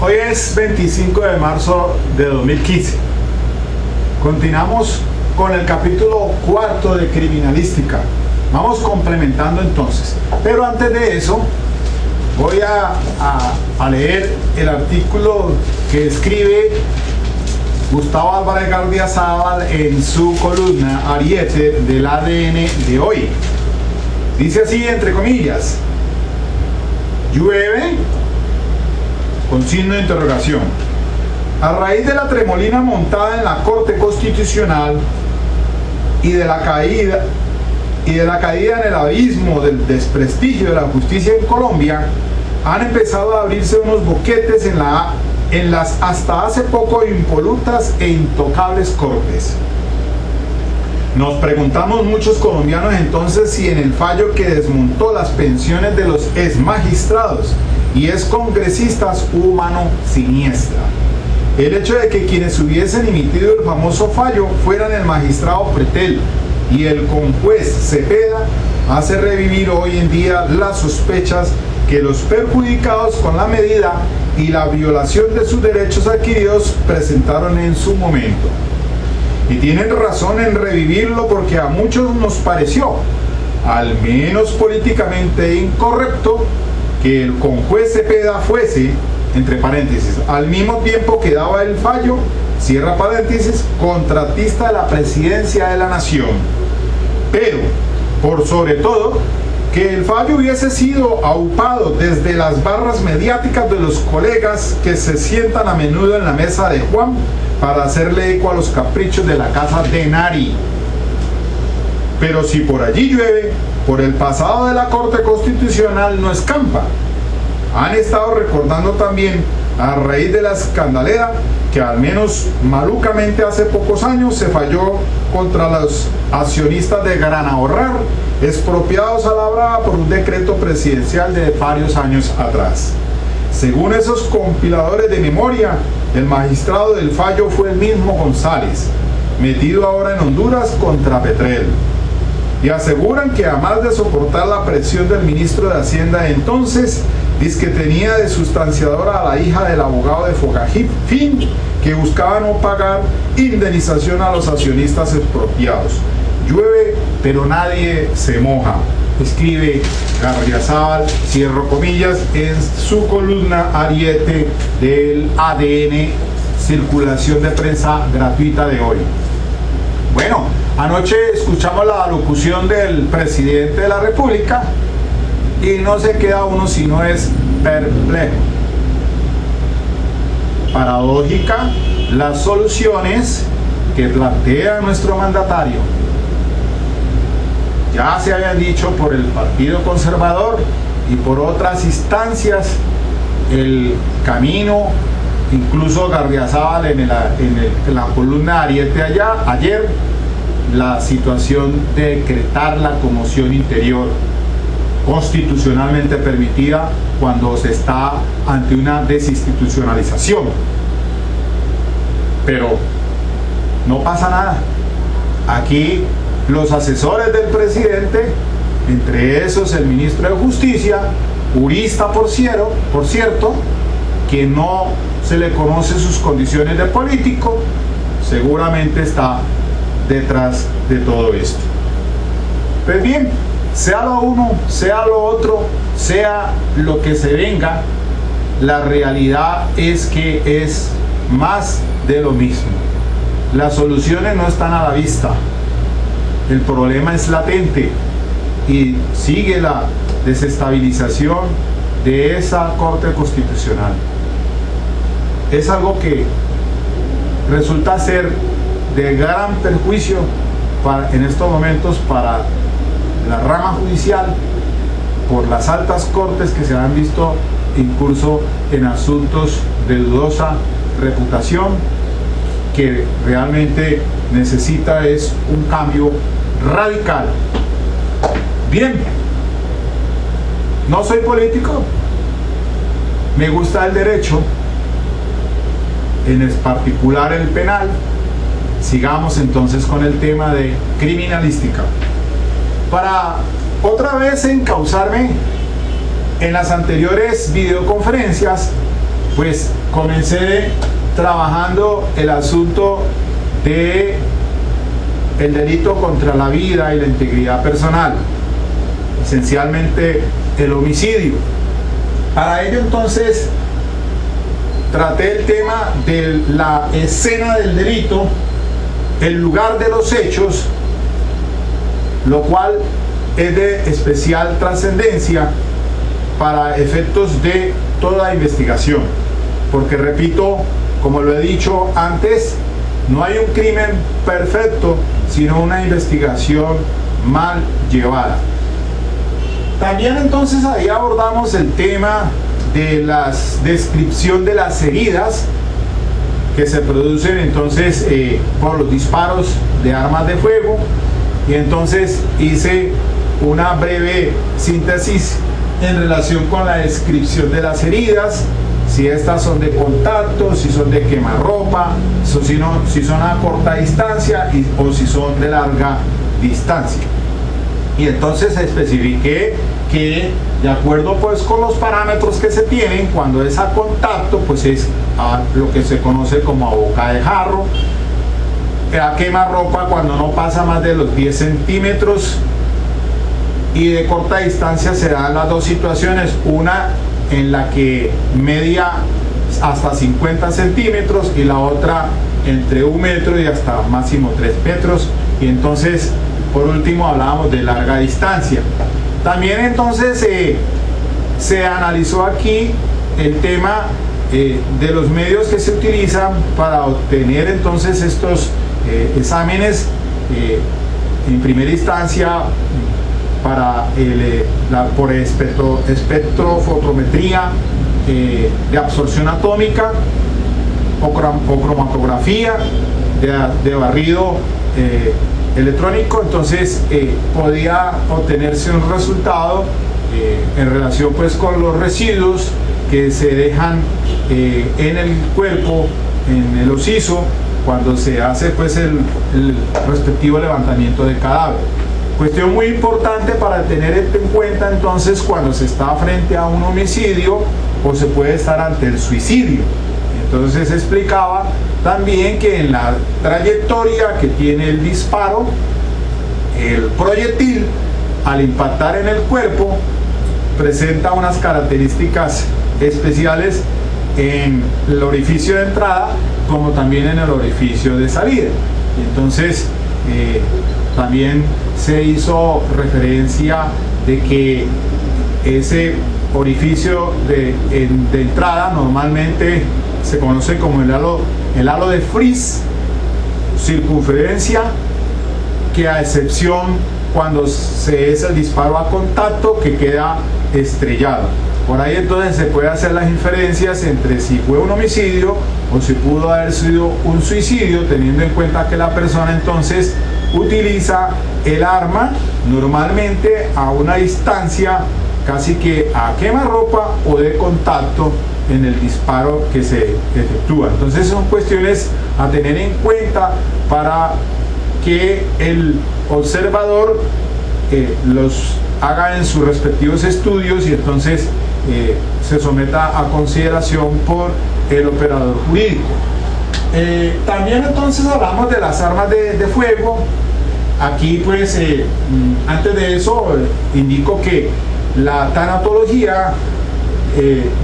Hoy es 25 de marzo de 2015. Continuamos con el capítulo 4 de criminalística. Vamos complementando entonces. Pero antes de eso, voy a leer el artículo que escribe Gustavo Álvarez Gardiazabal en su columna Ariete del ADN de hoy. Dice así, entre comillas: llueve, con signo de interrogación. A raíz de la tremolina montada en la Corte Constitucional y de la caída en el abismo del desprestigio de la justicia en Colombia, han empezado a abrirse unos boquetes en las hasta hace poco impolutas e intocables cortes. Nos preguntamos muchos colombianos entonces si en el fallo que desmontó las pensiones de los exmagistrados y excongresistas hubo mano siniestra. El hecho de que quienes hubiesen emitido el famoso fallo fueran el magistrado Pretel y el conjuez Cepeda hace revivir hoy en día las sospechas que los perjudicados con la medida y la violación de sus derechos adquiridos presentaron en su momento. Y tienen razón en revivirlo porque a muchos nos pareció, al menos políticamente incorrecto, que el conjuez Cepeda fuese, entre paréntesis, al mismo tiempo que daba el fallo, cierra paréntesis, contratista de la presidencia de la nación. Pero, por sobre todo, que el fallo hubiese sido aupado desde las barras mediáticas de los colegas que se sientan a menudo en la mesa de Juan para hacerle eco a los caprichos de la casa de Nari. Pero si por allí llueve, por el pasado de la Corte Constitucional no escampa. Han estado recordando también, a raíz de la escandalera, que al menos malucamente hace pocos años se falló contra los accionistas de Gran Ahorrar, expropiados a la brava por un decreto presidencial de varios años atrás. Según esos compiladores de memoria, el magistrado del fallo fue el mismo González, metido ahora en Honduras contra Petrel. Y aseguran que además de soportar la presión del ministro de Hacienda de entonces, dice que tenía de sustanciadora a la hija del abogado de Fogafín, que buscaba no pagar indemnización a los accionistas expropiados. Llueve, pero nadie se moja, escribe Gardiazabal, cierro comillas, en su columna Ariete del ADN, circulación de prensa gratuita de hoy. Bueno, anoche escuchamos la alocución del presidente de la República y no se queda uno si no es perplejo. Paradójica las soluciones que plantea nuestro mandatario. Ya se habían dicho por el Partido Conservador y por otras instancias el camino, incluso Gardiazabal en la columna Ariete ayer, la situación de decretar la conmoción interior constitucionalmente permitida cuando se está ante una desinstitucionalización. Pero no pasa nada. Aquí los asesores del presidente, entre esos el ministro de Justicia, jurista por cierto, que no se le conoce sus condiciones de político, seguramente está detrás de todo esto. Pues bien, sea lo uno, sea lo otro, sea lo que se venga, la realidad es que es más de lo mismo. Las soluciones no están a la vista. El problema es latente y sigue la desestabilización de esa Corte Constitucional. Es algo que resulta ser de gran perjuicio en estos momentos para la rama judicial, por las altas cortes que se han visto incurso en asuntos de dudosa reputación, que realmente necesita es un cambio radical. Bien, no soy político, me gusta el derecho, en particular el penal. Sigamos entonces con el tema de criminalística. Para otra vez encauzarme en las anteriores videoconferencias, pues comencé trabajando el asunto de el delito contra la vida y la integridad personal, esencialmente el homicidio. Para ello entonces traté el tema de la escena del delito, el lugar de los hechos, lo cual es de especial trascendencia para efectos de toda investigación, porque repito, como lo he dicho antes, no hay un crimen perfecto, sino una investigación mal llevada. También entonces ahí abordamos el tema de la descripción de las heridas que se producen entonces por los disparos de armas de fuego, y entonces hice una breve síntesis en relación con la descripción de las heridas, si estas son de contacto, si son de quemarropa, si son a corta distancia o si son de larga distancia. Y entonces especifiqué que de acuerdo pues con los parámetros que se tienen, cuando es a contacto pues es a lo que se conoce como a boca de jarro, a quemarropa cuando no pasa más de los 10 centímetros, y de corta distancia se dan las dos situaciones, una en la que media hasta 50 centímetros y la otra entre 1 metro y hasta máximo 3 metros, y entonces por último hablábamos de larga distancia. También entonces se analizó aquí el tema de los medios que se utilizan para obtener entonces estos exámenes en primera instancia por espectrofotometría de absorción atómica o cromatografía de barrido electrónico. Entonces podía obtenerse un resultado en relación pues con los residuos que se dejan en el cuerpo, en el osiso, cuando se hace pues el respectivo levantamiento del cadáver. Cuestión muy importante para tener en cuenta entonces cuando se está frente a un homicidio o se puede estar ante el suicidio. Entonces se explicaba también que en la trayectoria que tiene el disparo, el proyectil al impactar en el cuerpo presenta unas características especiales en el orificio de entrada como también en el orificio de salida. Entonces también se hizo referencia de que ese orificio de entrada normalmente se conoce como el halo de Fries, circunferencia, que a excepción cuando se es el disparo a contacto que queda estrellado. Por ahí entonces se puede hacer las inferencias entre si fue un homicidio o si pudo haber sido un suicidio, teniendo en cuenta que la persona entonces utiliza el arma normalmente a una distancia casi que a quemarropa o de contacto en el disparo que se efectúa. Entonces son cuestiones a tener en cuenta para que el observador los haga en sus respectivos estudios y entonces se someta a consideración por el operador jurídico. También entonces hablamos de las armas de fuego. Aquí pues antes de eso indico que la tanatología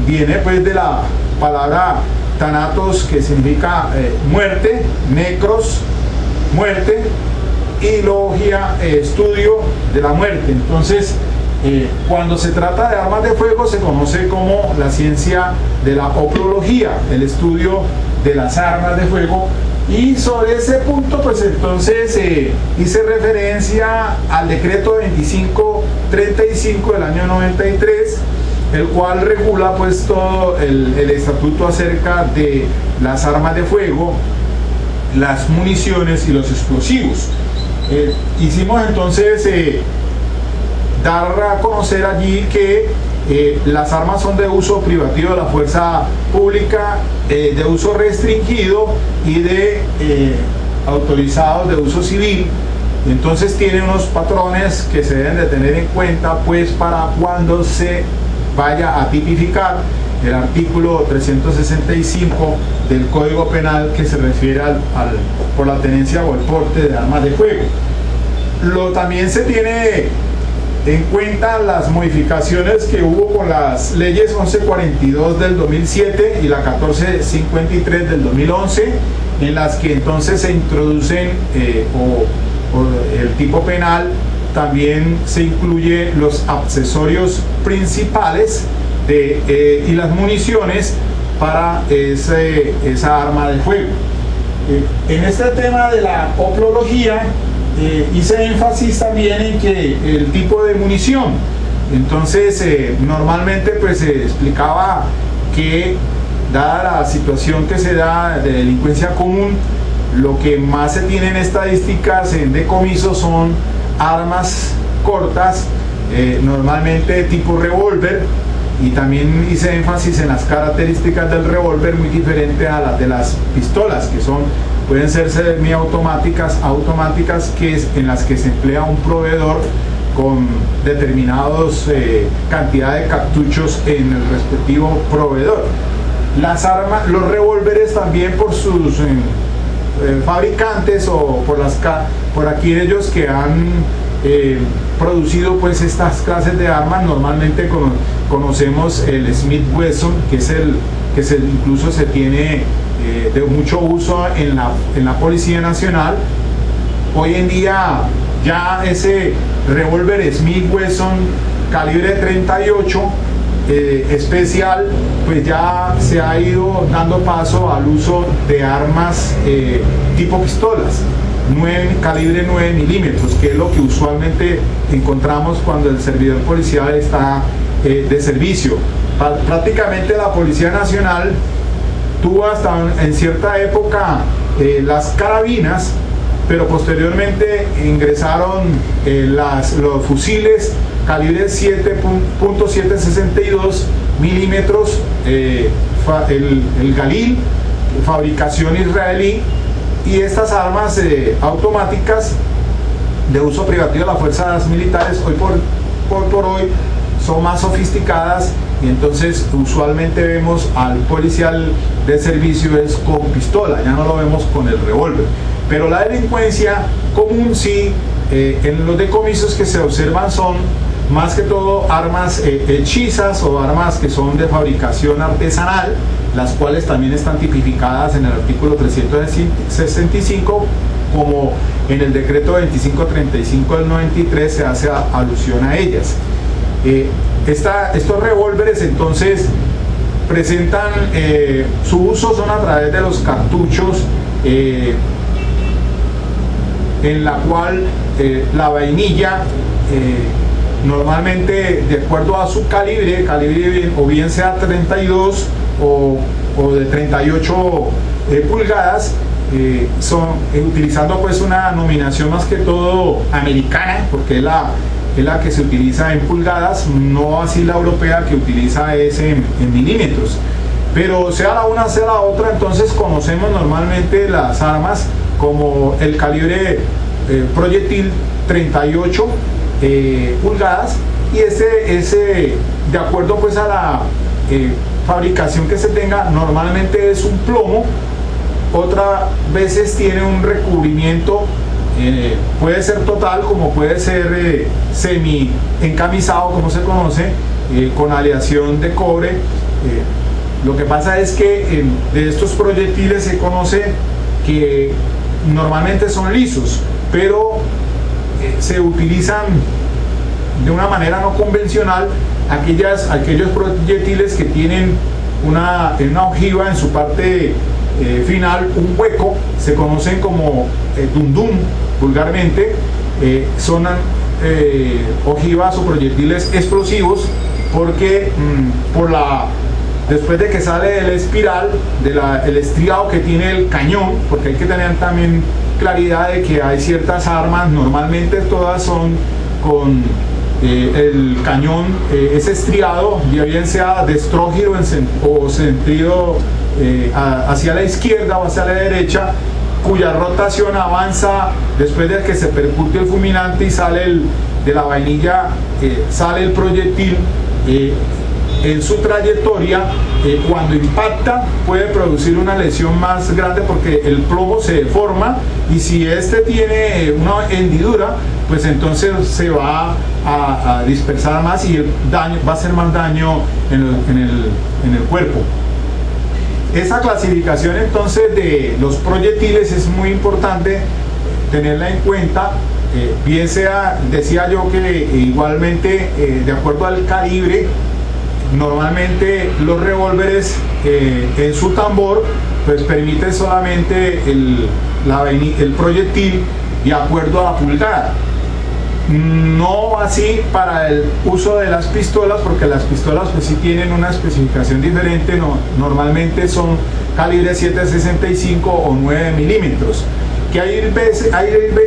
viene pues de la palabra thanatos, que significa muerte, necros, muerte, y logia, estudio de la muerte. Entonces cuando se trata de armas de fuego se conoce como la ciencia de la oplología, el estudio de las armas de fuego. Y sobre ese punto pues entonces hice referencia al decreto 2535 del año 93, el cual regula pues todo el estatuto acerca de las armas de fuego, las municiones y los explosivos. Hicimos entonces dar a conocer allí que las armas son de uso privativo de la fuerza pública, de uso restringido y de autorizados de uso civil. Entonces tiene unos patrones que se deben de tener en cuenta pues para cuando se vaya a tipificar el artículo 365 del Código Penal, que se refiere por la tenencia o el porte de armas de fuego. También se tiene en cuenta las modificaciones que hubo con las leyes 1142 del 2007 y la 1453 del 2011, en las que entonces se introducen el tipo penal. También se incluye los accesorios principales y las municiones para esa arma de fuego. En este tema de la hoplología hice énfasis también en que el tipo de munición. Entonces normalmente pues se explicaba que, dada la situación que se da de delincuencia común, lo que más se tiene en estadísticas en decomisos son armas cortas, normalmente tipo revólver, y también hice énfasis en las características del revólver muy diferente a las de las pistolas, que pueden ser semiautomáticas, automáticas, en las que se emplea un proveedor con determinados cantidad de cartuchos en el respectivo proveedor. Los revólveres también, por sus fabricantes o por aquellos que han producido pues estas clases de armas, normalmente conocemos el Smith Wesson, que es incluso se tiene de mucho uso en la Policía Nacional. Hoy en día ya ese revólver Smith Wesson calibre 38 especial, pues ya se ha ido dando paso al uso de armas tipo pistolas, calibre 9 milímetros, que es lo que usualmente encontramos cuando el servidor policial está de servicio. Prácticamente la Policía Nacional tuvo hasta en cierta época las carabinas, pero posteriormente ingresaron los fusiles calibre 7.762 milímetros, el Galil, fabricación israelí, y estas armas automáticas de uso privativo de las fuerzas militares hoy por hoy son más sofisticadas, y entonces usualmente vemos al policial de servicio es con pistola, ya no lo vemos con el revólver. Pero la delincuencia común sí, en los decomisos que se observan son más que todo armas hechizas o armas que son de fabricación artesanal, las cuales también están tipificadas en el artículo 365, como en el decreto 2535 del 93 se hace alusión a ellas. Estos revólveres entonces presentan su uso son a través de los cartuchos, en la cual la vainilla normalmente, de acuerdo a su calibre o bien sea 32 o de 38 pulgadas, utilizando pues una nominación más que todo americana, porque es la que se utiliza en pulgadas, no así la europea, que utiliza en milímetros. Pero sea la una sea la otra, entonces conocemos normalmente las armas como el calibre proyectil 38 pulgadas, y ese de acuerdo pues a la fabricación que se tenga, normalmente es un plomo, otras veces tiene un recubrimiento, puede ser total como puede ser semi encamisado, como se conoce, con aleación de cobre. Lo que pasa es que de estos proyectiles se conoce que normalmente son lisos, pero se utilizan de una manera no convencional aquellos proyectiles que tienen una ojiva en su parte final, un hueco, se conocen como dundum vulgarmente. Son ojivas o proyectiles explosivos porque después de que sale el espiral, el estriado que tiene el cañón, porque hay que tener también claridad de que hay ciertas armas, normalmente todas son con el cañón es estriado, ya bien sea de estrógiro o sentido hacia la izquierda o hacia la derecha, cuya rotación avanza después de que se percute el fulminante y sale de la vainilla, sale el proyectil en su trayectoria, cuando impacta puede producir una lesión más grande porque el plomo se deforma, y si este tiene una hendidura, pues entonces se va a dispersar más y el daño va a hacer más daño en el cuerpo. Esa clasificación entonces de los proyectiles es muy importante tenerla en cuenta. Bien sea, decía yo que igualmente de acuerdo al calibre, normalmente los revólveres en su tambor pues permiten solamente el proyectil de acuerdo a la pulgada. No así para el uso de las pistolas, porque las pistolas pues sí tienen una especificación diferente, normalmente son calibre 7.65 o 9 milímetros. Que hay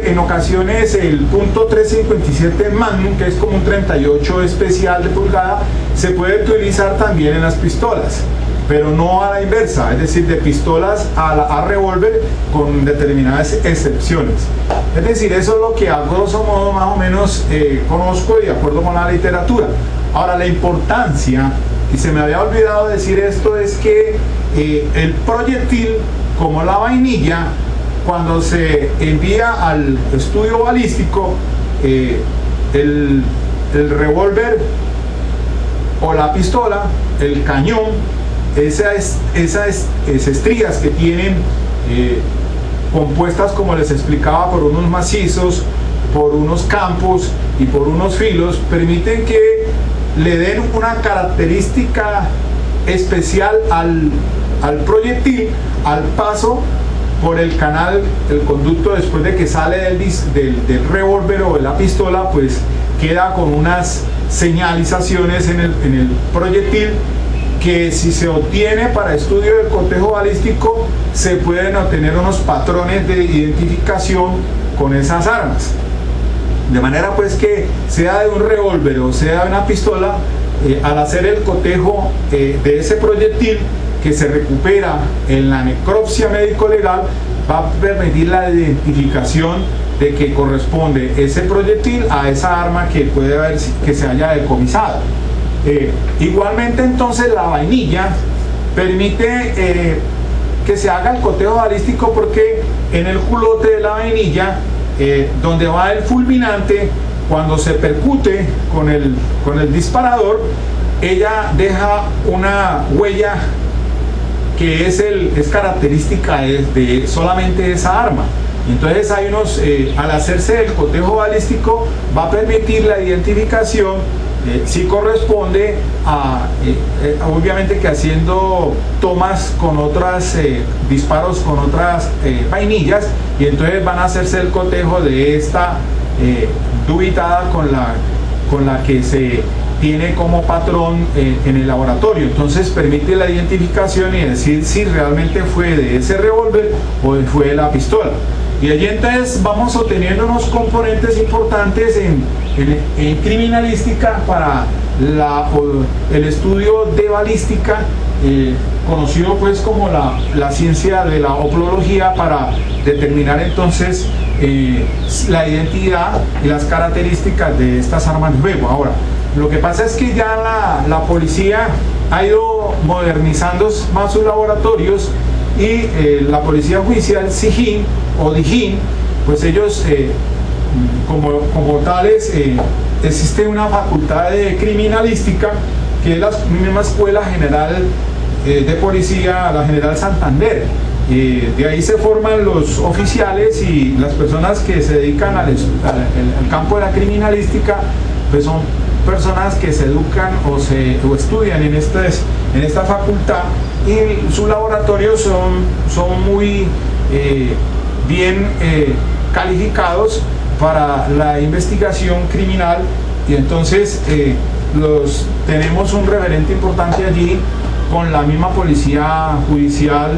en ocasiones el .357 Magnum, que es como un 38 especial de pulgada, se puede utilizar también en las pistolas, pero no a la inversa, es decir, de pistolas a revólver con determinadas excepciones. Es decir, eso es lo que a grosso modo más o menos conozco y de acuerdo con la literatura. Ahora, la importancia, y se me había olvidado decir esto, es que el proyectil, como la vainilla, cuando se envía al estudio balístico, el revólver o la pistola, el cañón, esas estrías que tienen compuestas, como les explicaba, por unos macizos, por unos campos y por unos filos, permiten que le den una característica especial al proyectil al paso por el canal, el conducto. Después de que sale del revólver o de la pistola, pues queda con unas señalizaciones en el proyectil, que si se obtiene para estudio del cotejo balístico, se pueden obtener unos patrones de identificación con esas armas. De manera pues que sea de un revólver o sea de una pistola, al hacer el cotejo de ese proyectil que se recupera en la necropsia médico-legal, va a permitir la identificación de que corresponde ese proyectil a esa arma que puede haber, que se haya decomisado. Igualmente entonces la vainilla permite que se haga el cotejo balístico, porque en el culote de la vainilla, donde va el fulminante, cuando se percute con el disparador, ella deja una huella que es característica de solamente esa arma. Entonces hay unos, al hacerse el cotejo balístico, va a permitir la identificación, si corresponde a, obviamente que haciendo tomas con otras, disparos con otras vainillas, y entonces van a hacerse el cotejo de esta dubitada con la que se tiene como patrón en el laboratorio. Entonces permite la identificación y decir si realmente fue de ese revólver o fue de la pistola. Y allí entonces vamos obteniendo unos componentes importantes en criminalística para el estudio de balística, conocido pues como la ciencia de la oplología, para determinar entonces la identidad y las características de estas armas de fuego. Ahora, lo que pasa es que ya la policía ha ido modernizando más sus laboratorios, y la policía judicial SIJIN o DIJÍN, pues ellos como tales, existe una facultad de criminalística que es la misma Escuela General de Policía, la General Santander. De ahí se forman los oficiales, y las personas que se dedican al campo de la criminalística pues son personas que se educan o estudian en esta facultad, y sus laboratorios son muy bien calificados para la investigación criminal, y entonces tenemos un referente importante allí con la misma policía judicial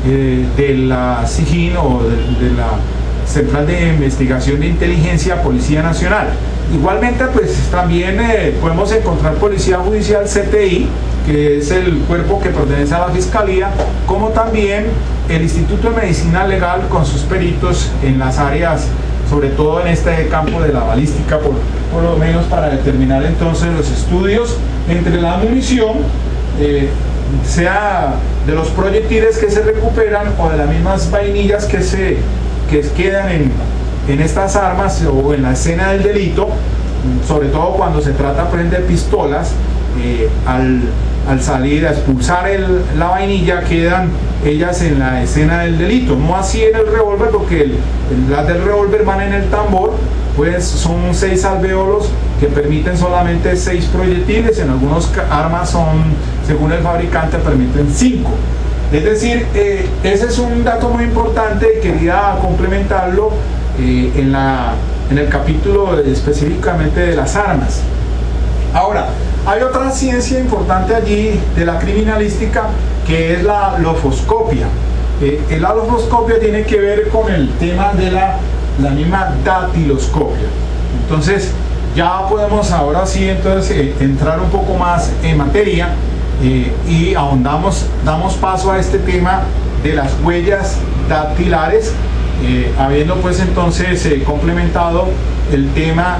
de la SIJIN o de la Central de Investigación de Inteligencia, Policía Nacional. Igualmente pues también podemos encontrar Policía Judicial CTI, que es el cuerpo que pertenece a la Fiscalía, como también el Instituto de Medicina Legal con sus peritos en las áreas sobre todo en este campo de la balística, por lo menos para determinar entonces los estudios entre la munición, sea de los proyectiles que se recuperan o de las mismas vainillas que quedan en estas armas o en la escena del delito, sobre todo cuando se trata por ejemplo de pistolas. Al salir a expulsar la vainilla, quedan ellas en la escena del delito, no así en el revólver, porque las del revólver van en el tambor, pues son 6 alvéolos que permiten solamente 6 proyectiles. En algunas armas son, según el fabricante, permiten 5. Es decir, ese es un dato muy importante y quería complementarlo en el capítulo específicamente de las armas. Ahora, hay otra ciencia importante allí de la criminalística, que es la lofoscopia. La lofoscopia tiene que ver con el tema de la misma datiloscopia. Entonces, ya podemos ahora sí entonces entrar un poco más en materia y damos paso a este tema de las huellas dactilares, habiendo pues entonces complementado el tema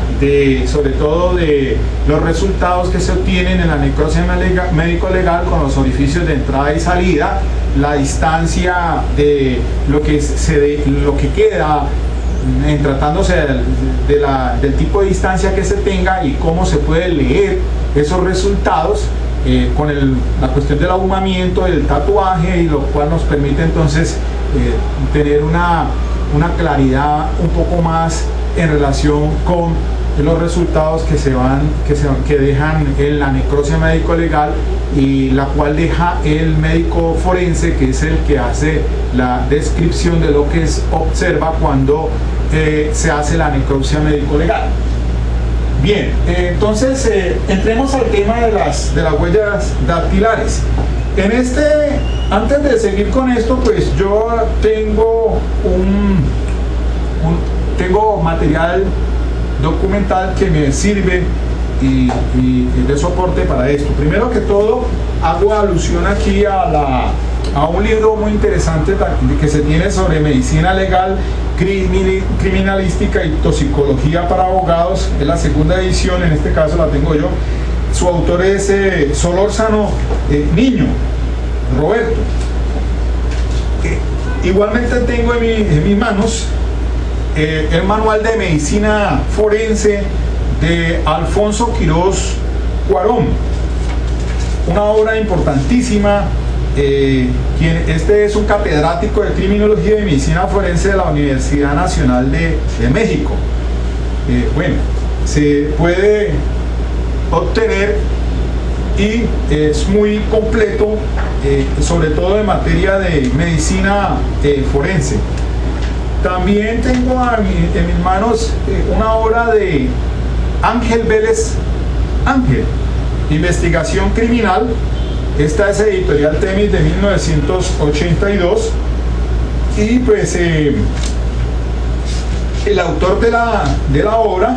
sobre todo de los resultados que se obtienen en la necropsia médico-legal con los orificios de entrada y salida, la distancia de lo que queda en tratándose del tipo de distancia que se tenga y cómo se puede leer esos resultados con la cuestión del ahumamiento, el tatuaje, y lo cual nos permite entonces tener una claridad un poco más en relación con los resultados que dejan en la necropsia médico-legal, y la cual deja el médico forense, que es el que hace la descripción de lo que observa cuando se hace la necropsia médico-legal. Bien, entonces entremos al tema de las huellas dactilares. Antes de seguir con esto, pues yo tengo tengo material documental que me sirve y de soporte para esto. Primero que todo, hago alusión aquí a un libro muy interesante que se tiene sobre medicina legal, criminalística y toxicología para abogados. Es la segunda edición, en este caso la tengo yo. Su autor es Solórzano Niño, Roberto. Igualmente tengo en mis manos el manual de medicina forense de Alfonso Quirós Cuarón, una obra importantísima. Este es un catedrático de criminología y medicina forense de la Universidad Nacional de México. Bueno, se puede obtener y es muy completo, sobre todo en materia de medicina forense. También tengo en mis manos una obra de Ángel Vélez Ángel, Investigación Criminal. Esta es editorial Temis de 1982, y pues el autor de la obra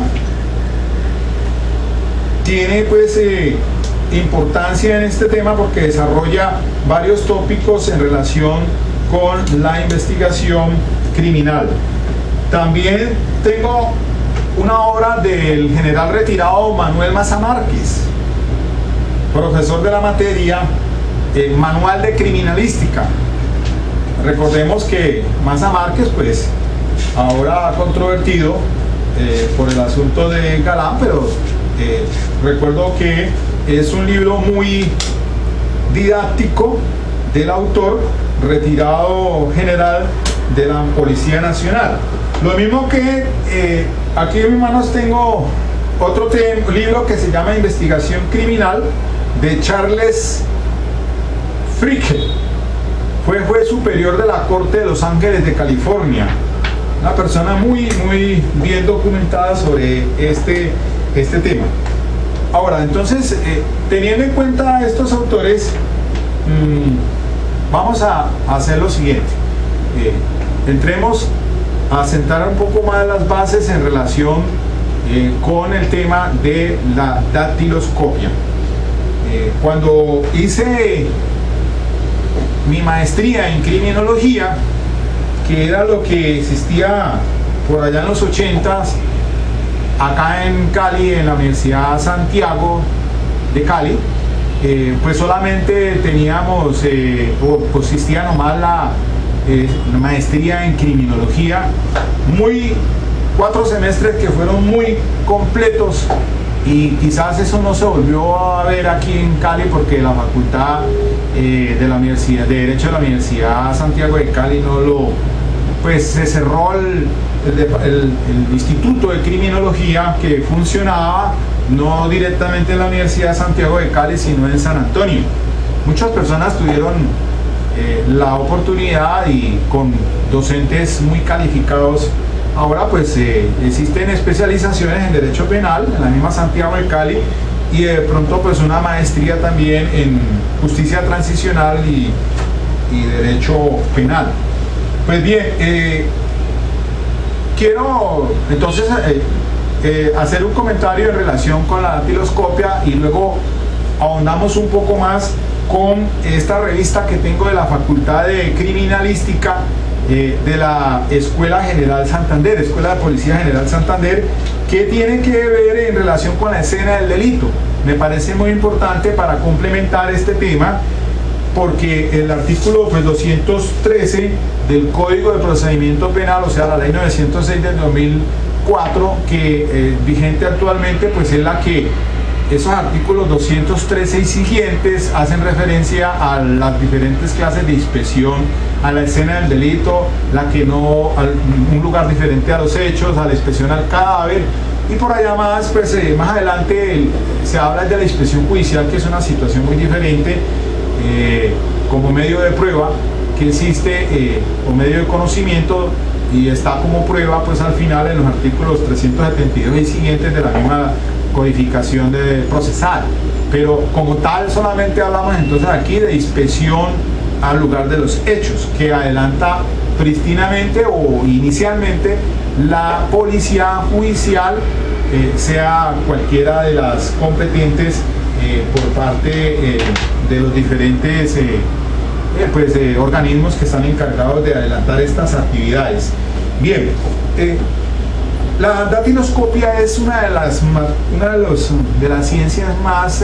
tiene pues importancia en este tema porque desarrolla varios tópicos en relación con la investigación criminal. También tengo una obra del general retirado Manuel Maza Márquez, profesor de la materia, Manual de Criminalística. Recordemos que Maza Márquez pues ahora controvertido por el asunto de Galán, pero recuerdo que es un libro muy didáctico del autor, retirado general de la Policía Nacional. Lo mismo que aquí en mis manos tengo otro libro que se llama Investigación Criminal, de Charles Fricke. Fue juez superior de la Corte de Los Ángeles de California. Una persona muy bien documentada sobre este tema. Ahora, entonces, teniendo en cuenta estos autores, vamos a hacer lo siguiente. Entremos a sentar un poco más las bases en relación con el tema de la dactiloscopia. Cuando hice mi maestría en criminología, que era lo que existía por allá en los 80s, acá en Cali, en la Universidad Santiago de Cali, pues solamente teníamos, o consistía nomás la maestría en criminología, 4 semestres que fueron muy completos, y quizás eso no se volvió a ver aquí en Cali porque la facultad de la Universidad de Derecho de la Universidad Santiago de Cali pues se cerró el Instituto de Criminología, que funcionaba no directamente en la Universidad de Santiago de Cali, sino en San Antonio. Muchas personas tuvieron la oportunidad, y con docentes muy calificados. Ahora pues existen especializaciones en Derecho Penal en la misma Santiago de Cali, y de pronto pues una maestría también en Justicia Transicional y Derecho Penal. Pues bien, quiero entonces hacer un comentario en relación con la datiloscopia, y luego ahondamos un poco más con esta revista que tengo de la Facultad de Criminalística de la Escuela General Santander, Escuela de Policía General Santander, que tiene que ver en relación con la escena del delito. Me parece muy importante para complementar este tema, porque el artículo 213 del Código de Procedimiento Penal, o sea, la ley 906 del 2004, que vigente actualmente, pues es la que esos artículos 213 y siguientes hacen referencia a las diferentes clases de inspección, a la escena del delito, un lugar diferente a los hechos, a la inspección al cadáver, y por allá más, pues más adelante se habla de la inspección judicial, que es una situación muy diferente, como medio de prueba que existe, o medio de conocimiento, y está como prueba pues al final en los artículos 372 y siguientes de la misma codificación procesal. Pero como tal solamente hablamos entonces aquí de inspección al lugar de los hechos, que adelanta prístinamente o inicialmente la policía judicial, sea cualquiera de las competentes por parte de los diferentes organismos que están encargados de adelantar estas actividades. Bien, la datiloscopia es una de las ciencias más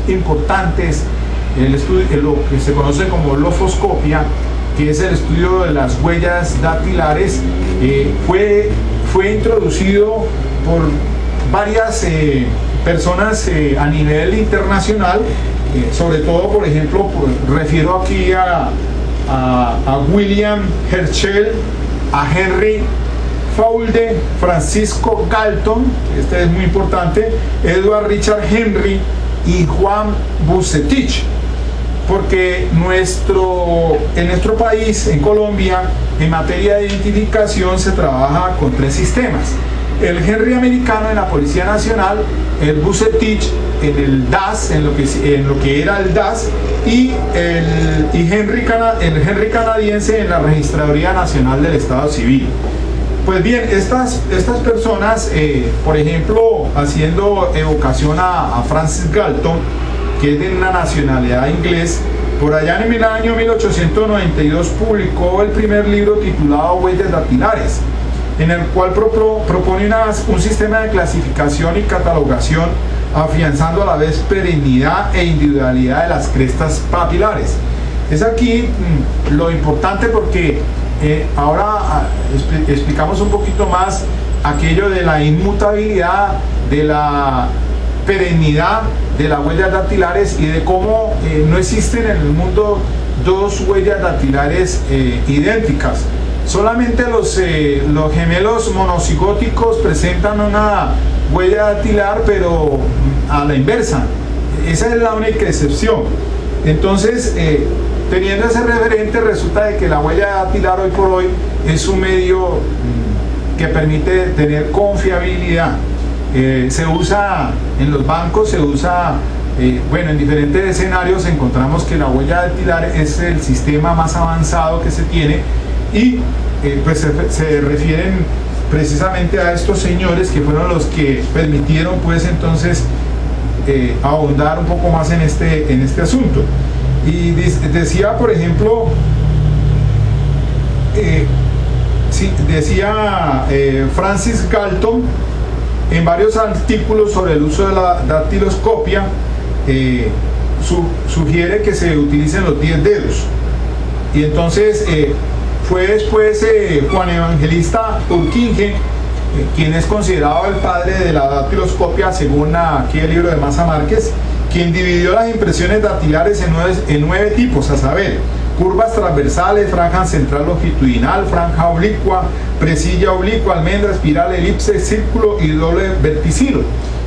importantes, lo que se conoce como lofoscopia, que es el estudio de las huellas dactilares. Fue introducido por varias personas a nivel internacional, sobre todo, por ejemplo, refiero aquí a William Herschel, a Henry Faulding, Francisco Galton, este es muy importante, Edward Richard Henry y Juan Bucetich, porque en nuestro país, en Colombia, en materia de identificación se trabaja con 3 sistemas: el Henry americano en la Policía Nacional, el Bucetich en el DAS, en lo que era el DAS, y el Henry canadiense en la Registraduría Nacional del Estado Civil. Pues bien, estas personas, por ejemplo, haciendo evocación a Francis Galton, que es de una nacionalidad inglés, por allá en el año 1892 publicó el primer libro titulado Huellas dactilares, en el cual propone un sistema de clasificación y catalogación, afianzando a la vez perennidad e individualidad de las crestas papilares. Es aquí lo importante, porque ahora explicamos un poquito más aquello de la inmutabilidad, de la perennidad de las huellas dactilares, y de cómo no existen en el mundo 2 huellas dactilares idénticas. Solamente los gemelos monocigóticos presentan una huella dactilar, pero a la inversa. Esa es la única excepción. Entonces, teniendo ese referente, resulta de que la huella dactilar hoy por hoy es un medio que permite tener confiabilidad. Se usa en los bancos, se usa, en diferentes escenarios encontramos que la huella dactilar es el sistema más avanzado que se tiene, y pues se refieren precisamente a estos señores que fueron los que permitieron pues entonces ahondar un poco más en este asunto. Y decía, por ejemplo, sí, decía Francis Galton en varios artículos sobre el uso de la dactiloscopia, sugiere que se utilicen los 10 dedos. Y entonces fue después Juan Evangelista Urquinge, quien es considerado el padre de la dactiloscopia según aquí el libro de Maza Márquez, quien dividió las impresiones dactilares en 9 tipos, a saber, curvas transversales, franja central longitudinal, franja oblicua, presilla oblicua, almendra, espiral, elipse, círculo y doble verticilo.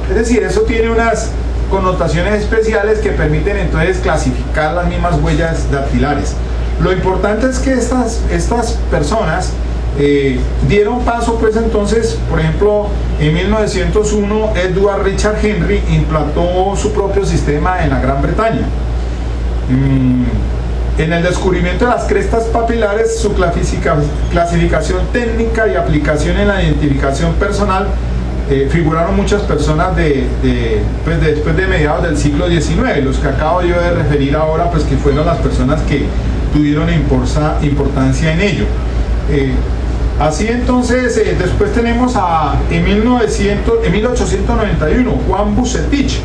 Es decir, eso tiene unas connotaciones especiales que permiten entonces clasificar las mismas huellas dactilares. Lo importante es que estas personas dieron paso, pues entonces, por ejemplo, en 1901 Edward Richard Henry implantó su propio sistema en la Gran Bretaña. En el descubrimiento de las crestas papilares, su clasificación técnica y aplicación en la identificación personal, figuraron muchas personas pues después de mediados del siglo XIX, los que acabo yo de referir ahora, pues que fueron las personas que tuvieron importancia en ello. Así entonces, después tenemos en 1891, Juan Bucetich,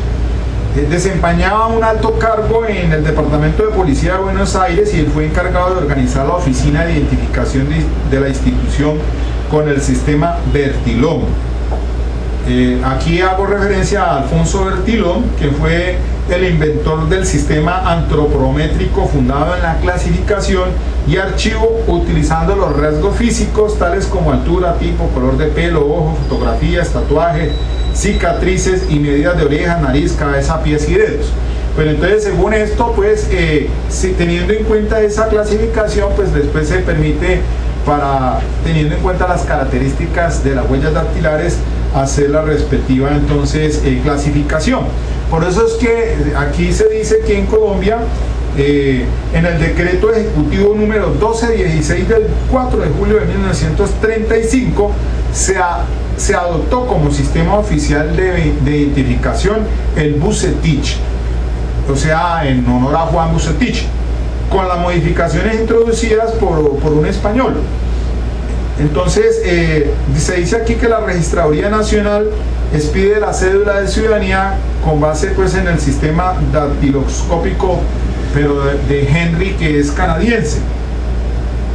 desempeñaba un alto cargo en el Departamento de Policía de Buenos Aires y él fue encargado de organizar la oficina de identificación de la institución con el sistema Bertillon. Aquí hago referencia a Alfonso Bertillon, que fue el inventor del sistema antropométrico fundado en la clasificación y archivo utilizando los rasgos físicos tales como altura, tipo, color de pelo, ojo, fotografías, tatuajes, cicatrices y medidas de oreja, nariz, cabeza, pies y dedos. Pero entonces, según esto, pues teniendo en cuenta esa clasificación, pues después se permite, teniendo en cuenta las características de las huellas dactilares, hacer la respectiva entonces clasificación. Por eso es que aquí se dice que en Colombia, en el decreto ejecutivo número 1216 del 4 de julio de 1935 se adoptó como sistema oficial de identificación el Bucetich, o sea, en honor a Juan Bucetich, con las modificaciones introducidas por un español. Entonces, se dice aquí que la Registraduría Nacional expide la cédula de ciudadanía con base pues en el sistema dactiloscópico, pero de Henry, que es canadiense,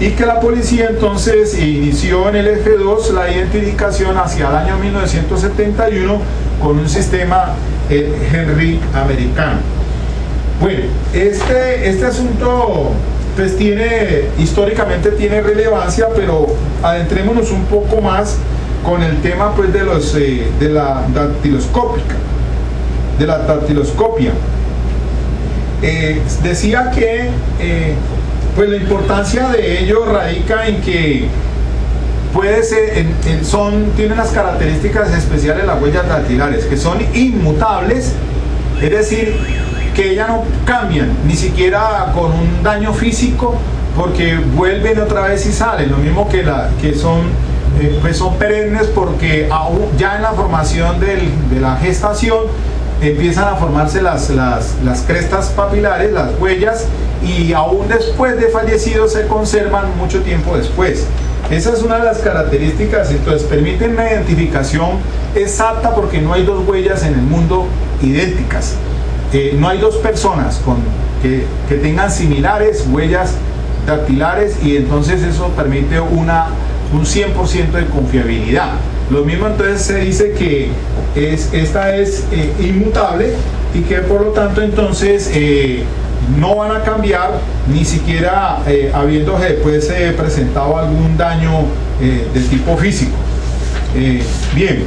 y que la policía entonces inició en el F2 la identificación hacia el año 1971 con un sistema Henry americano. Bueno, este asunto pues históricamente tiene relevancia, pero adentrémonos un poco más con el tema pues de la dactiloscopia. Decía que pues la importancia de ello radica en que puede ser, tienen las características especiales las huellas dactilares, que son inmutables, es decir, que ellas no cambian, ni siquiera con un daño físico, porque vuelven otra vez y salen, lo mismo que son perennes, porque aún ya en la formación de la gestación empiezan a formarse las crestas papilares, las huellas, y aún después de fallecido se conservan mucho tiempo después. Esa es una de las características. Entonces permiten una identificación exacta, porque no hay dos huellas en el mundo idénticas. No hay dos personas que tengan similares huellas dactilares, y entonces eso permite un 100% de confiabilidad. Lo mismo entonces se dice que esta es inmutable, y que por lo tanto entonces no van a cambiar, ni siquiera habiendo después presentado algún daño de tipo físico. Bien,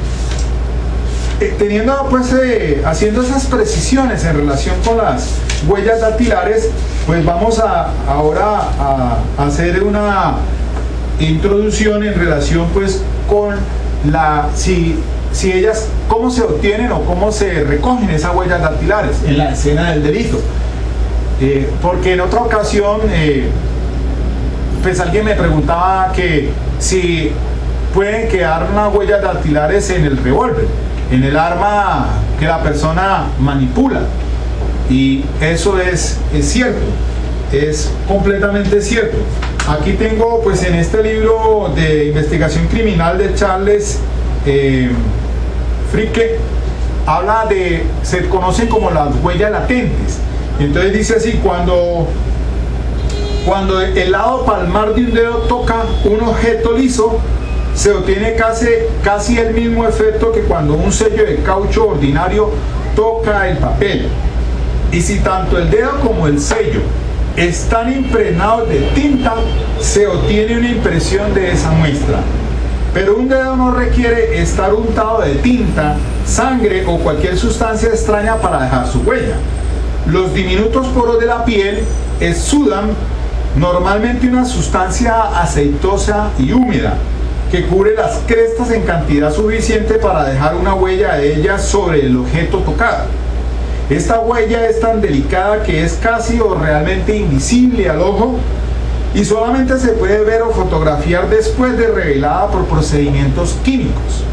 teniendo pues haciendo esas precisiones en relación con las huellas dactilares, pues vamos ahora a hacer una introducción en relación pues con si ellas, cómo se obtienen o cómo se recogen esas huellas dactilares en la escena del delito. Porque en otra ocasión pues alguien me preguntaba que si pueden quedar unas huellas dactilares en el revólver, en el arma que la persona manipula, y eso es cierto, es completamente cierto. Aquí tengo, pues en este libro de investigación criminal de Charles Fricke, habla de, se conocen como las huellas latentes. Entonces dice así: cuando el lado palmar de un dedo toca un objeto liso, se obtiene casi el mismo efecto que cuando un sello de caucho ordinario toca el papel. Y si tanto el dedo como el sello están impregnados de tinta, se obtiene una impresión de esa muestra. Pero un dedo no requiere estar untado de tinta, sangre o cualquier sustancia extraña para dejar su huella. Los diminutos poros de la piel exudan normalmente una sustancia aceitosa y húmeda que cubre las crestas en cantidad suficiente para dejar una huella de ellas sobre el objeto tocado. Esta huella es tan delicada que es casi o realmente invisible al ojo y solamente se puede ver o fotografiar después de revelada por procedimientos químicos.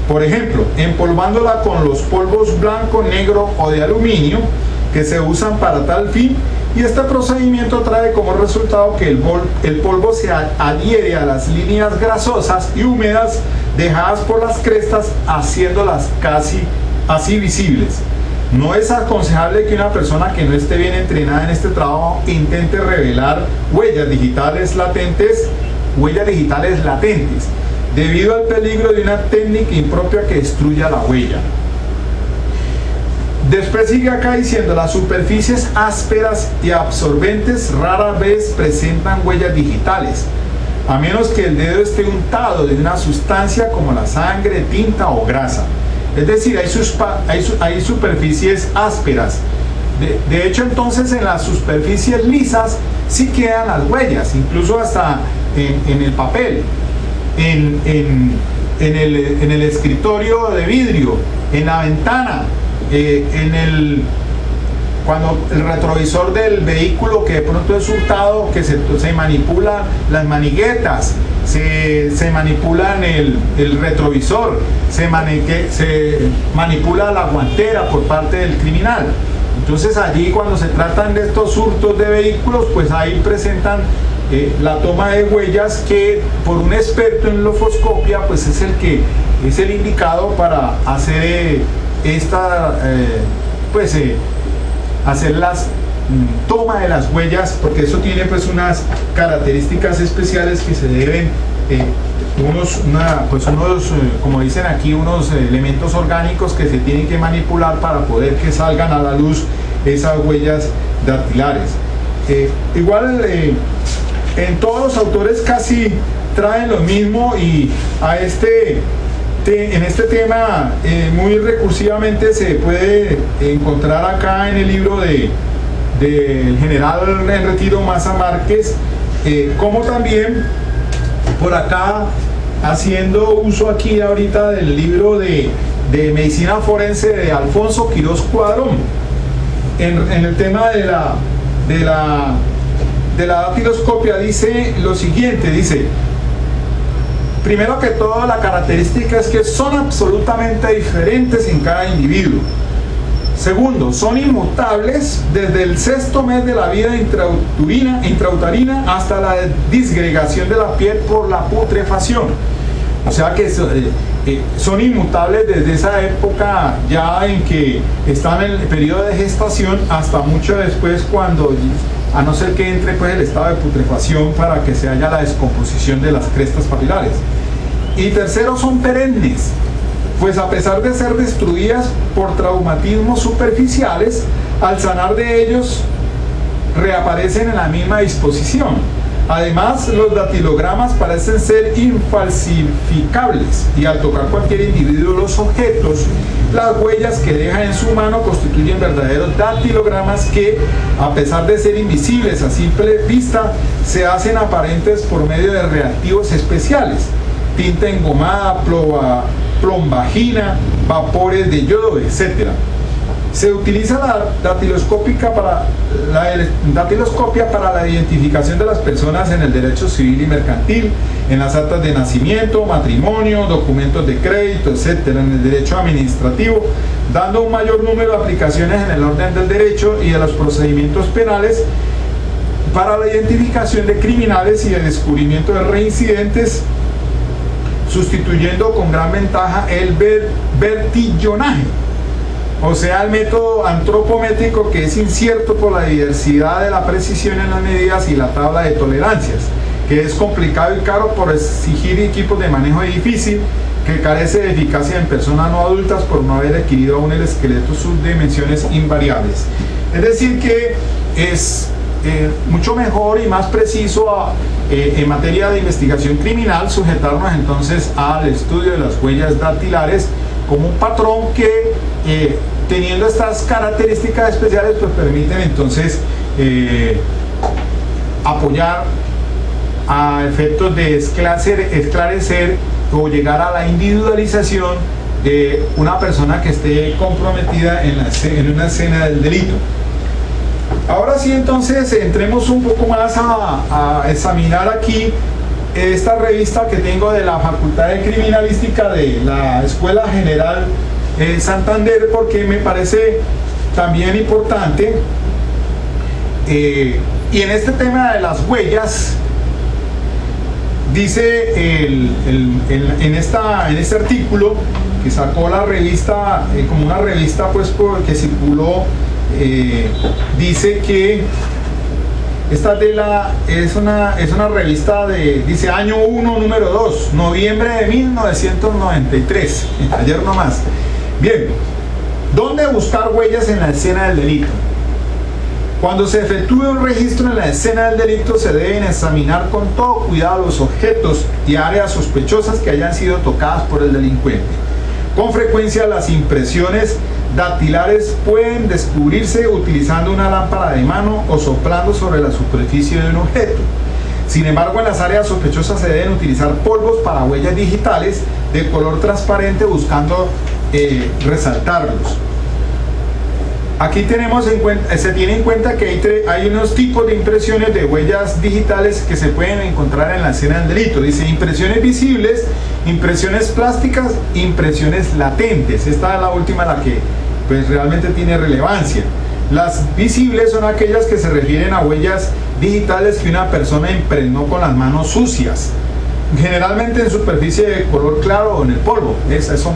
Por ejemplo, empolvándola con los polvos blanco, negro o de aluminio que se usan para tal fin, y este procedimiento trae como resultado que el polvo se adhiere a las líneas grasosas y húmedas dejadas por las crestas, haciéndolas casi así visibles. No es aconsejable que una persona que no esté bien entrenada en este trabajo intente revelar huellas digitales latentes, debido al peligro de una técnica impropia que destruya la huella. Después sigue acá diciendo: las superficies ásperas y absorbentes rara vez presentan huellas digitales, a menos que el dedo esté untado de una sustancia como la sangre, tinta o grasa. Es decir, hay superficies ásperas. De hecho, entonces, en las superficies lisas sí quedan las huellas, incluso hasta en el papel, en el escritorio de vidrio, en la ventana, cuando el retrovisor del vehículo que de pronto es hurtado, que se manipulan las maniguetas, se manipula el retrovisor, se manipula la guantera por parte del criminal. Entonces allí, cuando se tratan de estos hurtos de vehículos, pues ahí presentan la toma de huellas, que por un experto en lofoscopia pues es el indicado para hacer hacer las toma de las huellas, porque eso tiene pues unas características especiales que se deben como dicen aquí, unos elementos orgánicos que se tienen que manipular para poder que salgan a la luz esas huellas dactilares. Igual en todos los autores casi traen lo mismo, y en este tema muy recursivamente se puede encontrar acá en el libro del general en retiro Maza Márquez, como también por acá, haciendo uso aquí ahorita del libro de medicina forense de Alfonso Quirós Cuadrón, en el tema de la dactiloscopia. Dice lo siguiente: dice, primero que todo, la característica es que son absolutamente diferentes en cada individuo. Segundo, son inmutables desde el 6º mes de la vida intrauterina hasta la disgregación de la piel por la putrefacción. O sea que son inmutables desde esa época ya en que están en el periodo de gestación hasta mucho después, cuando, a no ser que entre pues el estado de putrefacción para que se haya la descomposición de las crestas papilares. Y tercero, son perennes, pues a pesar de ser destruidas por traumatismos superficiales, al sanar de ellos reaparecen en la misma disposición. Además, los dactilogramas parecen ser infalsificables, y al tocar cualquier individuo los objetos, las huellas que deja en su mano constituyen verdaderos dactilogramas que, a pesar de ser invisibles a simple vista, se hacen aparentes por medio de reactivos especiales: tinta engomada, plombagina, vapores de yodo, etc. Se utiliza la dactiloscopia para la identificación de las personas en el derecho civil y mercantil, en las actas de nacimiento, matrimonio, documentos de crédito, etc., en el derecho administrativo, dando un mayor número de aplicaciones en el orden del derecho y de los procedimientos penales, para la identificación de criminales y de descubrimiento de reincidentes, sustituyendo con gran ventaja el vertillonaje, o sea, el método antropométrico, que es incierto por la diversidad de la precisión en las medidas y la tabla de tolerancias, que es complicado y caro por exigir equipos de manejo difícil, que carece de eficacia en personas no adultas por no haber adquirido aún el esqueleto subdimensiones invariables. Es decir, que es mucho mejor y más preciso en materia de investigación criminal sujetarnos entonces al estudio de las huellas dactilares como un patrón que teniendo estas características especiales pues permiten entonces apoyar a efectos de esclarecer o llegar a la individualización de una persona que esté comprometida en una escena del delito. Ahora sí, entonces entremos un poco más a examinar aquí esta revista que tengo de la Facultad de Criminalística de la Escuela General Santander, porque me parece también importante. Y en este tema de las huellas, dice en este artículo que sacó la revista, como una revista pues que circuló, dice que esta es una revista dice año 1, número 2, noviembre de 1993, ayer nomás. Bien, ¿dónde buscar huellas en la escena del delito? Cuando se efectúe un registro en la escena del delito, se deben examinar con todo cuidado los objetos y áreas sospechosas que hayan sido tocadas por el delincuente. Con frecuencia las impresiones dactilares pueden descubrirse utilizando una lámpara de mano o soplando sobre la superficie de un objeto. Sin embargo, en las áreas sospechosas se deben utilizar polvos para huellas digitales de color transparente buscando resaltarlos. Aquí se tiene en cuenta que hay unos tipos de impresiones de huellas digitales que se pueden encontrar en la escena del delito. Dice impresiones visibles, impresiones plásticas, impresiones latentes. Esta es la última, la que pues realmente tiene relevancia. Las visibles son aquellas que se refieren a huellas digitales que una persona impregnó con las manos sucias, generalmente en superficie de color claro o en el polvo. Esas son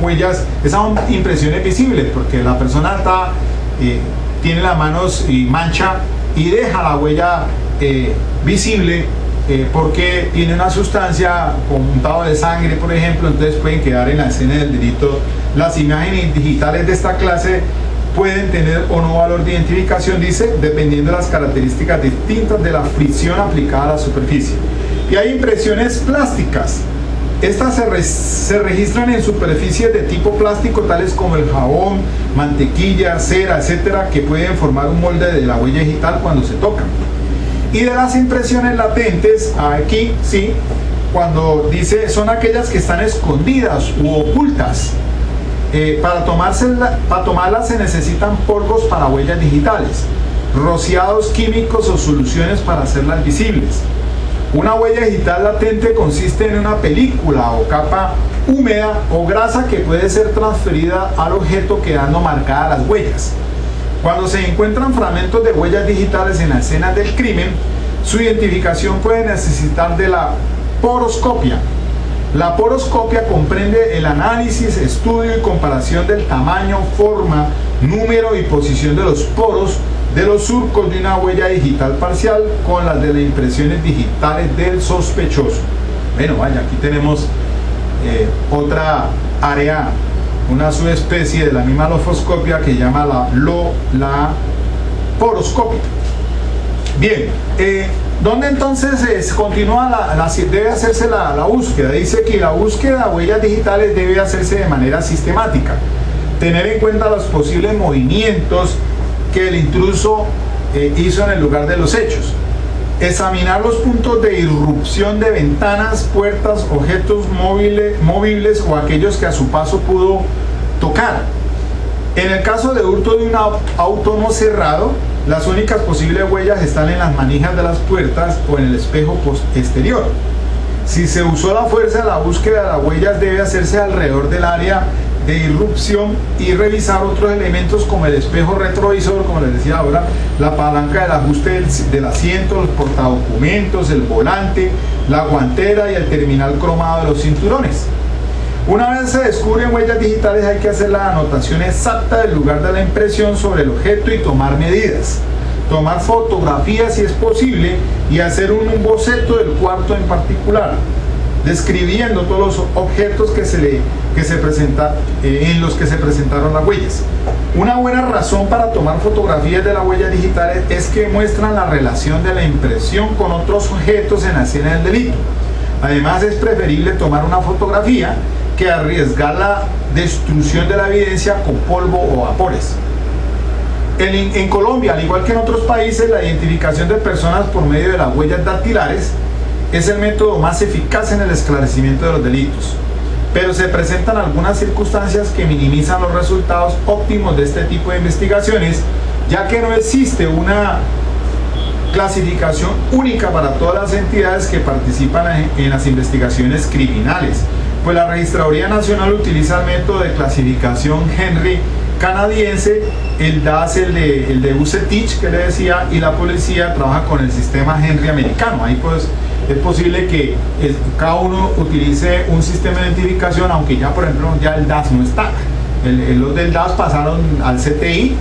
impresiones visibles, porque la persona tiene las manos y mancha y deja la huella visible porque tiene una sustancia como untado de sangre, por ejemplo, entonces pueden quedar en la escena del delito. Las imágenes digitales de esta clase pueden tener o no valor de identificación, dice, dependiendo de las características distintas de la fricción aplicada a la superficie. Y hay impresiones plásticas. Estas se registran en superficies de tipo plástico, tales como el jabón, mantequilla, cera, etcétera, que pueden formar un molde de la huella digital cuando se tocan. Y de las impresiones latentes, aquí sí, cuando dice son aquellas que están escondidas u ocultas. Para tomarlas se necesitan polvos para huellas digitales, rociados químicos o soluciones para hacerlas visibles. Una huella digital latente consiste en una película o capa húmeda o grasa que puede ser transferida al objeto quedando marcadas las huellas. Cuando se encuentran fragmentos de huellas digitales en la escena del crimen, su identificación puede necesitar de la poroscopia. La poroscopia comprende el análisis, estudio y comparación del tamaño, forma, número y posición de los poros de los surcos de una huella digital parcial con las de las impresiones digitales del sospechoso. Bueno, vaya, aquí tenemos otra área, una subespecie de la misma lofoscopia que llama la poroscopia. Bien, ¿dónde entonces continúa debe hacerse la búsqueda? Dice que la búsqueda de huellas digitales debe hacerse de manera sistemática, tener en cuenta los posibles movimientos que el intruso hizo en el lugar de los hechos, examinar los puntos de irrupción de ventanas, puertas, objetos móviles o aquellos que a su paso pudo tocar. En el caso de hurto de un auto no cerrado, las únicas posibles huellas están en las manijas de las puertas o en el espejo exterior. Si se usó la fuerza, la búsqueda de las huellas debe hacerse alrededor del área de irrupción y revisar otros elementos como el espejo retrovisor, como les decía ahora, la palanca del ajuste del asiento, los portadocumentos, el volante, la guantera y el terminal cromado de los cinturones. Una vez se descubren huellas digitales, hay que hacer la anotación exacta del lugar de la impresión sobre el objeto y tomar medidas. Tomar fotografías si es posible y hacer un boceto del cuarto en particular, describiendo todos los objetos en los que se presentaron las huellas. Una buena razón para tomar fotografías de las huellas digitales es que muestran la relación de la impresión con otros objetos en la escena del delito. Además, es preferible tomar una fotografía que arriesgar la destrucción de la evidencia con polvo o vapores. En Colombia, al igual que en otros países, la identificación de personas por medio de las huellas dactilares es el método más eficaz en el esclarecimiento de los delitos, pero se presentan algunas circunstancias que minimizan los resultados óptimos de este tipo de investigaciones, ya que no existe una clasificación única para todas las entidades que participan en las investigaciones criminales, pues la Registraduría Nacional utiliza el método de clasificación Henry canadiense, el DAS, el de UCETICH que le decía, y la policía trabaja con el sistema Henry americano. Ahí pues es posible que cada uno utilice un sistema de identificación, aunque ya por ejemplo ya el DAS no está. Los del DAS pasaron al CTI,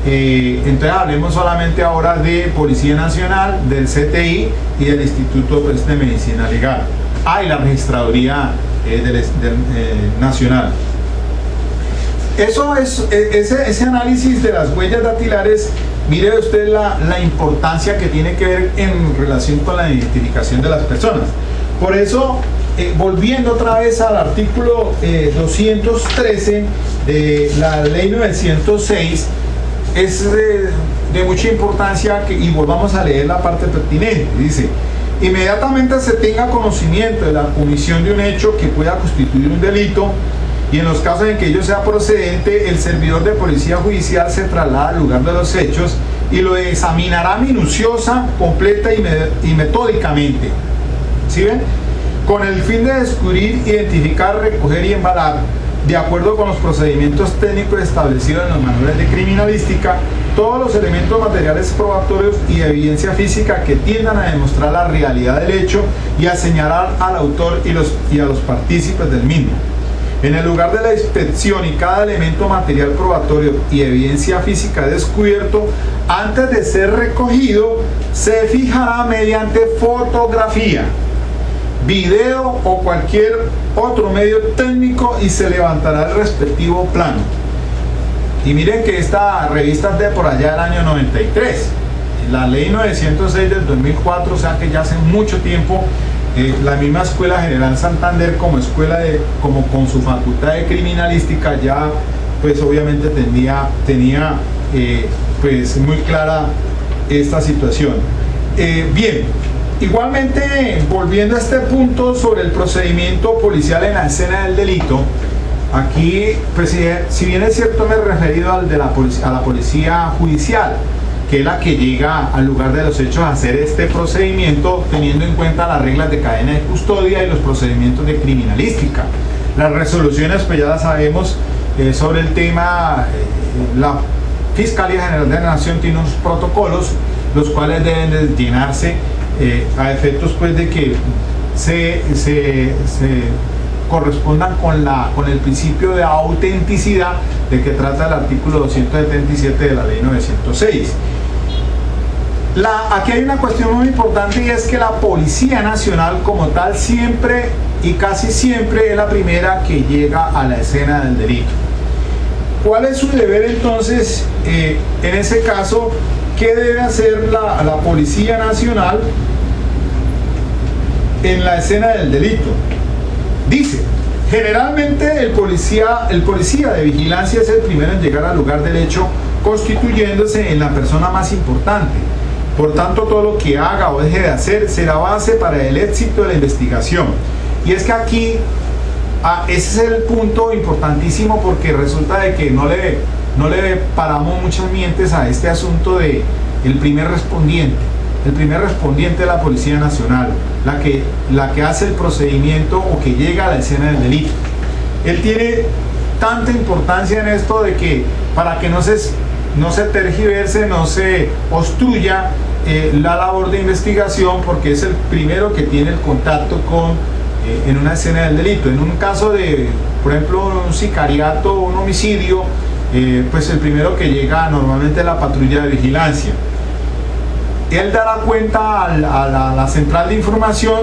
entonces hablemos solamente ahora de Policía Nacional, del CTI y del Instituto pues, de Medicina Legal. Y la Registraduría Nacional. Eso es, ese análisis de las huellas dactilares, mire usted la importancia que tiene que ver en relación con la identificación de las personas. Por eso, volviendo otra vez al artículo 213 de la ley 906, es de mucha importancia y volvamos a leer la parte pertinente. Dice: inmediatamente se tenga conocimiento de la comisión de un hecho que pueda constituir un delito, y en los casos en que ello sea procedente, el servidor de policía judicial se traslada al lugar de los hechos y lo examinará minuciosa, completa y metódicamente, ¿sí ven? Con el fin de descubrir, identificar, recoger y embalar, de acuerdo con los procedimientos técnicos establecidos en los manuales de criminalística, todos los elementos materiales probatorios y evidencia física que tiendan a demostrar la realidad del hecho y a señalar al autor y a los partícipes del mismo. En el lugar de la inspección y cada elemento material probatorio y evidencia física descubierto, antes de ser recogido, se fijará mediante fotografía, video o cualquier otro medio técnico y se levantará el respectivo plano. Y miren que esta revista es de por allá del año 93, la ley 906 del 2004, o sea que ya hace mucho tiempo. La misma Escuela General Santander como con su facultad de criminalística ya pues obviamente tenía pues muy clara esta situación. Bien, igualmente volviendo a este punto sobre el procedimiento policial en la escena del delito, aquí pues si bien es cierto me he referido a la policía judicial, que es la que llega al lugar de los hechos a hacer este procedimiento teniendo en cuenta las reglas de cadena de custodia y los procedimientos de criminalística. Las resoluciones, pues ya las sabemos, sobre el tema, la Fiscalía General de la Nación tiene unos protocolos, los cuales deben de llenarse a efectos pues de que se correspondan con el principio de autenticidad de que trata el artículo 277 de la ley 906. Aquí hay una cuestión muy importante, y es que la Policía Nacional como tal siempre y casi siempre es la primera que llega a la escena del delito. ¿Cuál es su deber entonces en ese caso? ¿Qué debe hacer la Policía Nacional en la escena del delito? Dice: generalmente el policía de vigilancia es el primero en llegar al lugar del hecho, constituyéndose en la persona más importante. Por tanto, todo lo que haga o deje de hacer será base para el éxito de la investigación. Y es que aquí, ese es el punto importantísimo, porque resulta de que no le paramos muchas mientes a este asunto de el primer respondiente. El primer respondiente de la Policía Nacional, la que hace el procedimiento o que llega a la escena del delito. Él tiene tanta importancia en esto de que para que no se tergiverse, no se obstruya la labor de investigación, porque es el primero que tiene el contacto con en una escena del delito. En un caso de, por ejemplo, un sicariato o un homicidio, pues el primero que llega normalmente es la patrulla de vigilancia. Él dará cuenta a la central de información,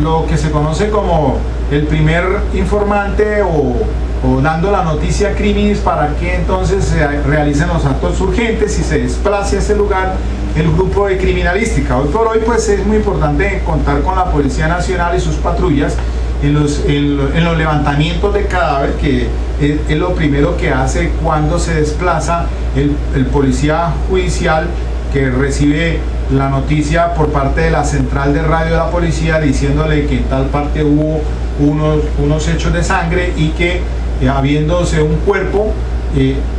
lo que se conoce como el primer informante o dando la noticia criminis, para que entonces se realicen los actos urgentes y se desplace a ese lugar el grupo de criminalística. Hoy por hoy pues es muy importante contar con la Policía Nacional y sus patrullas en los levantamientos de cadáver, que es lo primero que hace cuando se desplaza el policía judicial, que recibe la noticia por parte de la central de radio de la policía diciéndole que en tal parte hubo unos hechos de sangre y que habiéndose un cuerpo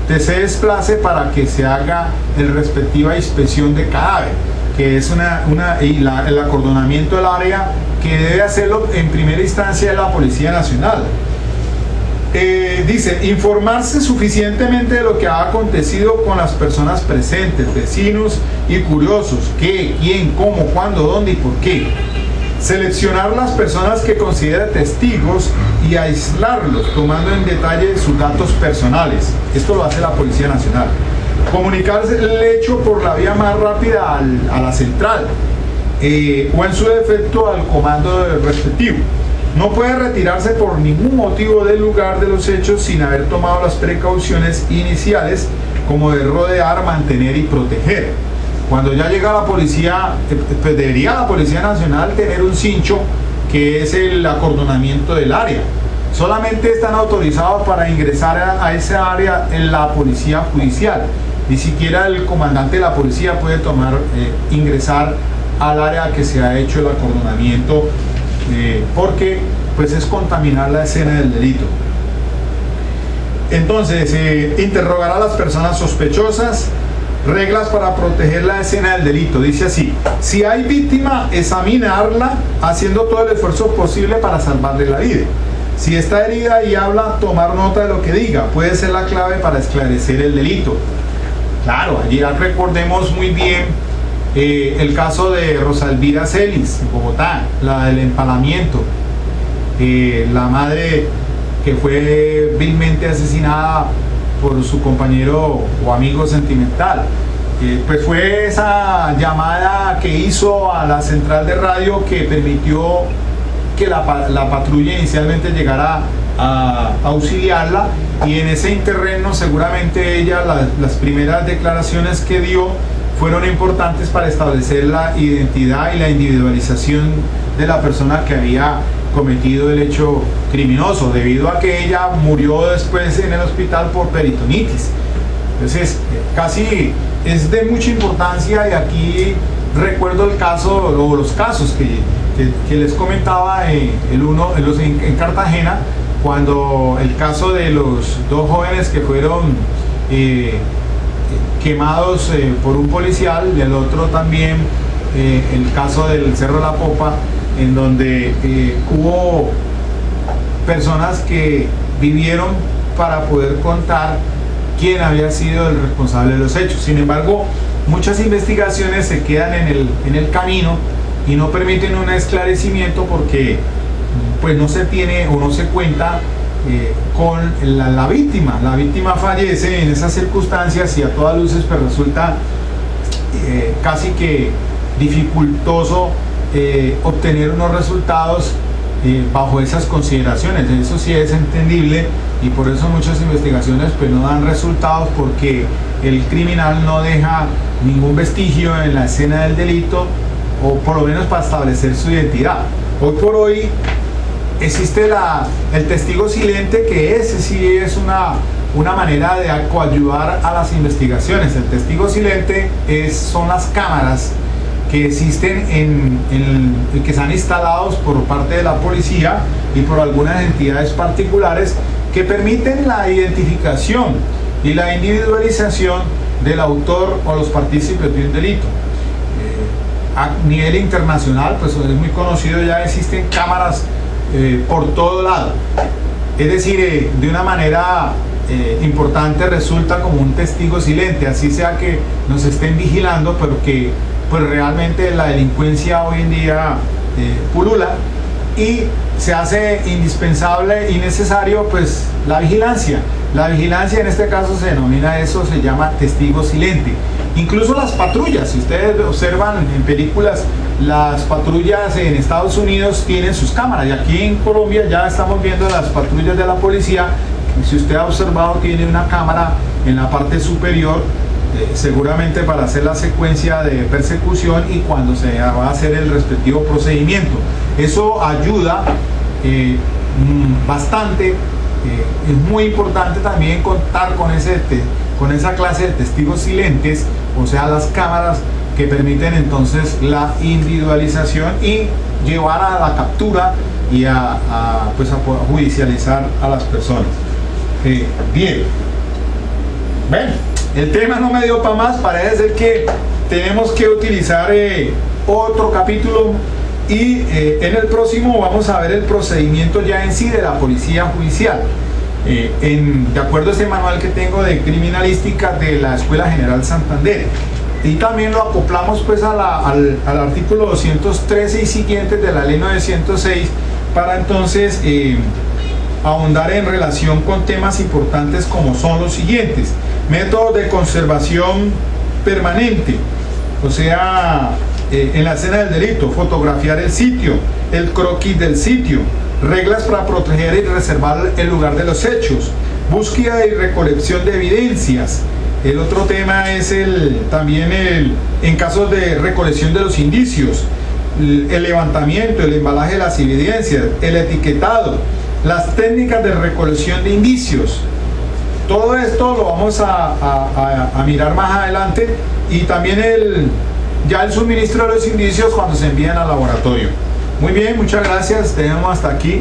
se desplace para que se haga el respectiva inspección de cadáver, que es el acordonamiento del área, que debe hacerlo en primera instancia de la Policía Nacional. Dice, informarse suficientemente de lo que ha acontecido con las personas presentes, vecinos y curiosos, qué, quién, cómo, cuándo, dónde y por qué. Seleccionar las personas que considera testigos y aislarlos, tomando en detalle sus datos personales. Esto lo hace la Policía Nacional. Comunicarse el hecho por la vía más rápida a la central o en su defecto al comando respectivo. No puede retirarse por ningún motivo del lugar de los hechos sin haber tomado las precauciones iniciales, como de rodear, mantener y proteger. Cuando ya llega la policía, pues debería la Policía Nacional tener un cincho, que es el acordonamiento del área. Solamente están autorizados para ingresar a esa área en la policía judicial. Ni siquiera el comandante de la policía puede ingresar al área que se ha hecho el acordonamiento, porque pues es contaminar la escena del delito. Entonces, interrogar a las personas sospechosas. Reglas para proteger la escena del delito. Dice así: si hay víctima, examinarla haciendo todo el esfuerzo posible para salvarle la vida. Si está herida y habla, tomar nota de lo que diga. Puede ser la clave para esclarecer el delito. Claro, allí recordemos muy bien el caso de Rosa Elvira Celis, en Bogotá, la del empalamiento. La madre que fue vilmente asesinada por su compañero o amigo sentimental. Pues fue esa llamada que hizo a la central de radio que permitió que la patrulla inicialmente llegara a auxiliarla, y en ese interregno seguramente ella, las primeras declaraciones que dio fueron importantes para establecer la identidad y la individualización de la persona que había cometido el hecho criminoso, debido a que ella murió después en el hospital por peritonitis. Entonces, casi es de mucha importancia, y aquí recuerdo el caso, o los casos que les comentaba, en Cartagena, cuando el caso de los dos jóvenes que fueron quemados por un policial, y el otro también, el caso del Cerro de la Popa, en donde hubo personas que vivieron para poder contar quién había sido el responsable de los hechos. Sin embargo, muchas investigaciones se quedan en el camino y no permiten un esclarecimiento, porque pues no se tiene o no se cuenta con la víctima. La víctima fallece en esas circunstancias, y a todas luces pues resulta casi que dificultoso obtener unos resultados bajo esas consideraciones. Eso sí es entendible, y por eso muchas investigaciones pues no dan resultados, porque el criminal no deja ningún vestigio en la escena del delito, o por lo menos para establecer su identidad. Hoy por hoy existe el testigo silente, que ese sí es una manera de coadyuvar a las investigaciones. El testigo silente son las cámaras que existen que se han instalado por parte de la policía y por algunas entidades particulares, que permiten la identificación y la individualización del autor o los partícipes de un delito. A nivel internacional pues es muy conocido, ya existen cámaras por todo lado. Es decir, de una manera importante resulta como un testigo silente, así sea que nos estén vigilando, pero que pues realmente la delincuencia hoy en día pulula, y se hace indispensable y necesario pues la vigilancia. La vigilancia en este caso se denomina eso, se llama testigo silente. Incluso las patrullas, si ustedes observan en películas, las patrullas en Estados Unidos tienen sus cámaras, y aquí en Colombia ya estamos viendo las patrullas de la policía. Si usted ha observado, tiene una cámara en la parte superior, seguramente para hacer la secuencia de persecución y cuando se va a hacer el respectivo procedimiento. Eso ayuda bastante. Es muy importante también contar con esa clase de testigos silentes, o sea, las cámaras que permiten entonces la individualización y llevar a la captura y pues a judicializar a las personas. Bien, bueno, el tema no me dio para más, parece ser que tenemos que utilizar otro capítulo, y en el próximo vamos a ver el procedimiento ya en sí de la policía judicial, de acuerdo a ese manual que tengo de criminalística de la Escuela General Santander, y también lo acoplamos pues al artículo 213 y siguientes de la ley 906 para entonces ahondar en relación con temas importantes como son los siguientes: métodos de conservación permanente, o sea, en la escena del delito, fotografiar el sitio, el croquis del sitio, reglas para proteger y reservar el lugar de los hechos, búsqueda y recolección de evidencias. El otro tema es en casos de recolección de los indicios, el levantamiento, el embalaje de las evidencias, el etiquetado, las técnicas de recolección de indicios. Todo esto lo vamos a mirar más adelante, y también el suministro de los indicios cuando se envían al laboratorio. Muy bien, muchas gracias, tenemos hasta aquí.